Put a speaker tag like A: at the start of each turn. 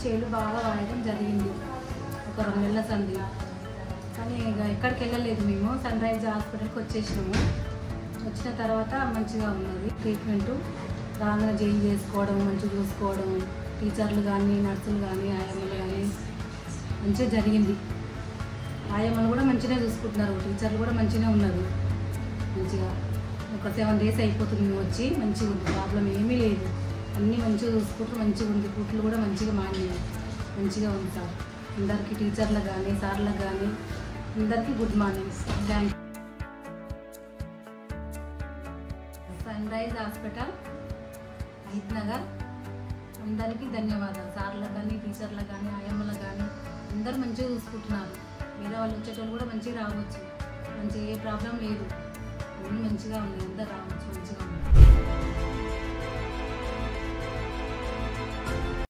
A: చేలు బాగా వాడడం జరిగింది ఒక 2 నెలల సంది. కానీ ఇక ఎక్కడికి వెళ్ళలేదు, మేము సన్ రైజ్ హాస్పిటల్కి వచ్చేసినాము. వచ్చిన తర్వాత మంచిగా ఉన్నది ట్రీట్మెంటు. రాగానే జైలు చేసుకోవడం, మంచిగా చూసుకోవడం, టీచర్లు కానీ నర్సులు కానీ ఆయమ్మలు కానీ మంచిగా జరిగింది. ఆయమ్మలు కూడా మంచిగా చూసుకుంటున్నారు, టీచర్లు కూడా మంచిగా ఉన్నారు. మంచిగా ఒక 7 days అయిపోతుంది మేము వచ్చి. మంచిగా ఉంది, ప్రాబ్లం ఏమీ లేదు, అన్నీ మంచిగా చూసుకుంటూ మంచిగా ఉంది. కుట్లు కూడా మంచిగా మారినాయి, మంచిగా ఉంది సార్. అందరికీ టీచర్లకు కానీ సార్లకు కానీ అందరికీ good morning. Thank you. Sunrise hospital Hayathnagar అందరికీ ధన్యవాదాలు. సార్లకు కానీ టీచర్లకు కానీ ఆయమ్మలకు కానీ అందరూ మంచిగా చూసుకుంటున్నారు. వేరే వాళ్ళు వచ్చేటోళ్ళు కూడా మంచిగా రావచ్చు, మంచిగా ఏ ప్రాబ్లం లేదు, అన్నీ మంచిగా ఉన్నాయి, అందరు రావచ్చు, మంచిగా ఉంది.